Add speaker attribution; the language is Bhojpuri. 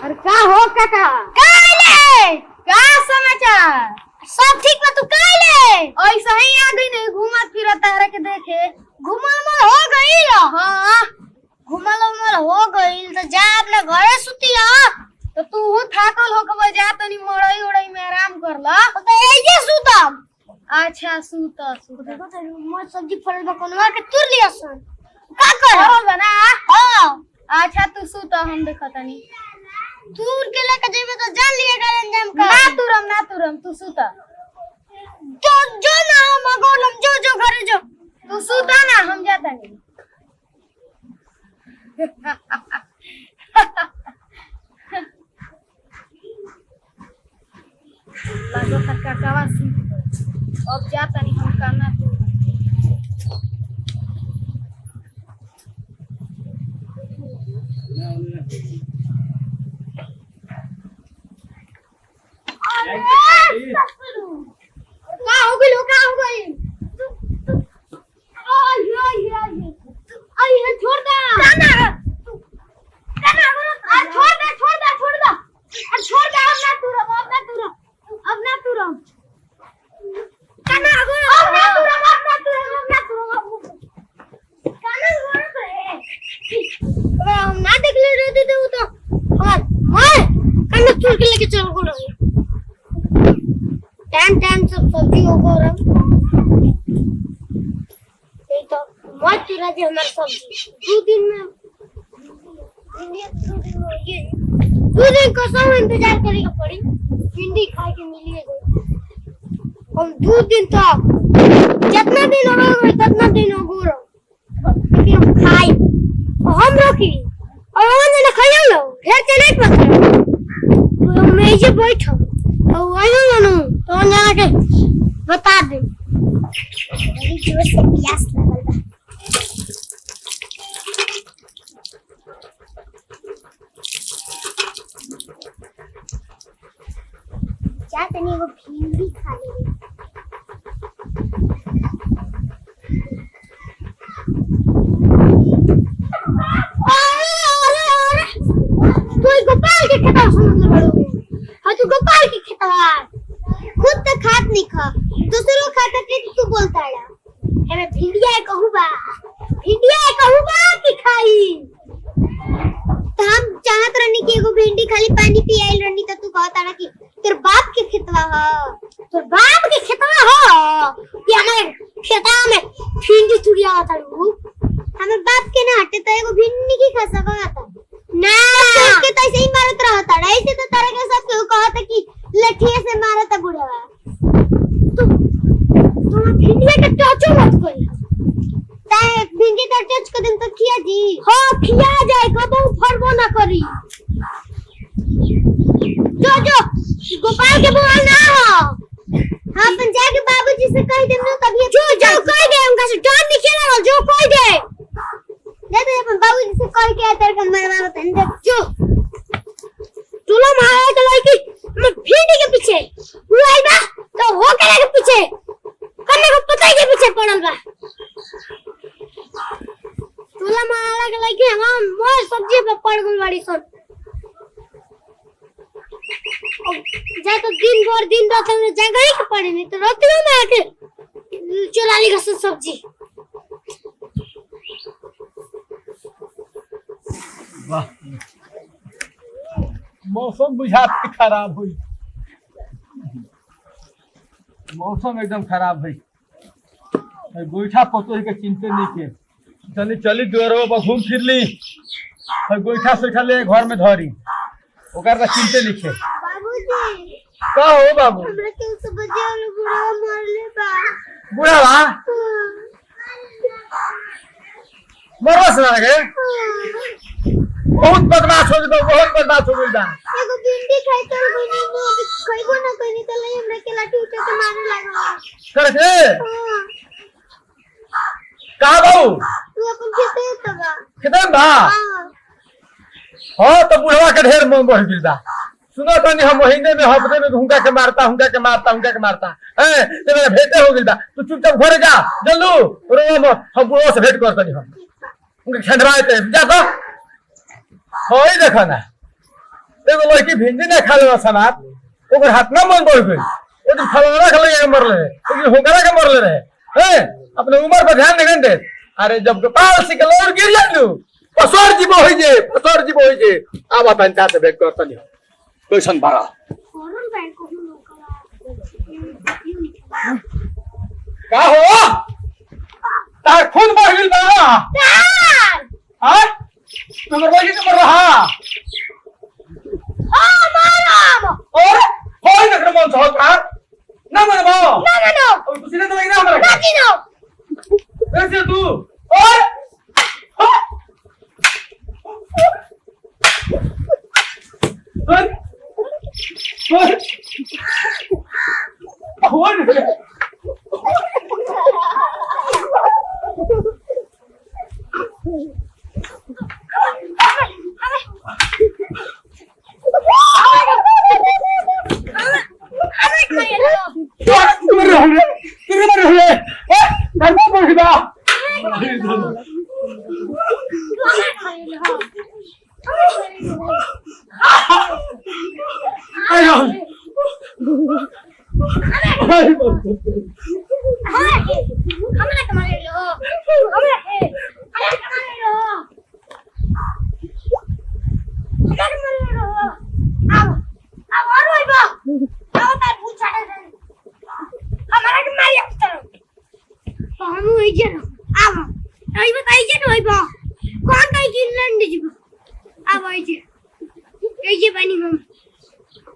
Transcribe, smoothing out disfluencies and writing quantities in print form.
Speaker 1: अरे का हो काका
Speaker 2: काले
Speaker 1: का समाचार
Speaker 2: सब ठीक बा। तू काले
Speaker 1: ऐसा ही आ गई नहीं घूमत फिरत तारा के देखे
Speaker 2: घुमल हो गईल।
Speaker 1: हां
Speaker 2: घुमल हो गईल तो जा अपने घरे सुतिया।
Speaker 1: तो तू थाकल हो के जा तनी मड़ई उड़ई में आराम कर ला
Speaker 2: तो एजे सुतम।
Speaker 1: अच्छा सूत सूत
Speaker 2: देखो तो मत सब्जी फल बा कोनवा के तुर लिया सन का कर
Speaker 1: और बना
Speaker 2: हां
Speaker 1: अच्छा तू सूत हम देखतनी
Speaker 2: दूर के लेके जेबे तो जान लिया कर अंजाम का।
Speaker 1: ना तुरम तू सूत
Speaker 2: जो ना मगोलम जो घरे जो
Speaker 1: तू सूता ना हम जाता नहीं लागो तक काकावा सूत अब जाता नहीं हम करना तू
Speaker 2: का हो गई आई छोड़ दे काना छोड़ दे अब ना तू रहो काना अब ना तू काना हम ना देख ले रहे थे वो तो और मैं काना चूर के लेके चल को रही टाइम सब सब्जी हो गया ये तो मत चुरा दे हमारी सब्जी 2 दिन में दो दिन का सब इंतजार करेगा पड़ी भिंडी खा के मिलिए हम 2 दिन तक जितना दिन हो उतना दिन हो लेकिन हम खाई और हम रोकी और हमने ने खाया लो ढेर के नहीं पता तो मैं जे बैठो और आयो ना तो जाना के बता दे बड़ी जोर से प्यास लगल बा क्या तनी वो भिंडी खा ले तू गोपाल के खेता समझ बड़ो हां तू गोपाल के खेता खुद तो खात नहीं खा दूसरे लोग खाता के तू बोलता है हमें भिंडिया कहूबा कि खाई तो हम चाहत रहनी कि एगो भिंडी खाली पानी पियाइल रहनी तो तू कहता ना कि तेरे बाप के खेतवा हो कि हमारे खेता में भिंडी तुड़िया होता रू हमें बाप के ना हटे तो एगो भिंडी की खा सकता ना उसके तो ऐसे ही मारत रहता है ऐसे तो तरह के सब केहू कहता कि लठिए से मारता बुढ़वा तुम भिंडिया के टचो मत करी ताए भिंडी का टच कर दिन तो खिया जी हां खिया जाए कबो फरबो ना करी जो गोपाल के बुआ ना हो हां अपन जाके बाबूजी से कह देम ना तभी जो कह दे उनका से डर नहीं खेला जो कह दे अपन बाबूजी से कह के तेरे का मरवा बतन दे जो तुला मारा तो लड़की मैं भिंडी के पीछे हुआ बा तो हो के पीछे कन्ने को पता के पीछे पड़ल बा तुला मारा के लड़की हम मोर सब्जी पे पड़ गई बड़ी सन जा तो दिन रात हमने जगह ही पड़े नहीं तो रात में आके चला ली गस सब्जी
Speaker 3: वाह मौसम बुझाते खराब हुई मौसम एकदम खराब है गोईठा पतो के चिंते नहीं के चली दुआरो पर घूम फिर ली गोईठा सोईठा ले घर में धरी ओकर का चिंते लिखे
Speaker 2: बाबूजी
Speaker 3: का हो बाबू
Speaker 2: हमरा के सब्जी वाला बुढ़ा मार ले बा
Speaker 3: बुढ़ा बा मरवा सुना के बहुत बदमाश हो गई बा
Speaker 2: एगो भिंडी खाई तो बनी मो खाइबो ना कनी त लई हमरा के लाठी उठा के मारे लागल
Speaker 3: करे के कहां बाबू
Speaker 2: तू अपन खेते तबा
Speaker 3: किधर बा हां तो बुढ़वा के ढेर मोह बढ़ गइल बा सुनो तनी हम महीने में हफ्ते में हुंका के मारता हैं ते मेरा भेटे हो गइल बा तू चुपचाप घरे जा जल्लू रो मत हम बुढ़वा से भेंट करतनी हम उनके खंडराए ते जा तो होई देखो ना एगो लड़की भिंडी ना खा ले सनात ओकर हाथ ना मन बढ़ गई ओ दिन फलाना खा ले मरले ओ होकरा के मरले रहे हैं अपने उम्र पर ध्यान नहीं दे अरे जब कपाल से कलोर गिर जालू पसोर जीव होई जे अब पंचायत से बेक करतनी कैसन बाड़ा
Speaker 2: कौन बैंक को
Speaker 3: का हो तार खून बढ़ गइल बा हां तुमर लड़की के मर रहा और होय नकर मन छ का ना मनबो और कुछ नहीं तो लगी ना हमरा कैसे तू और
Speaker 2: कौन कहीं जिन लंड जी अब आई जे पानी हम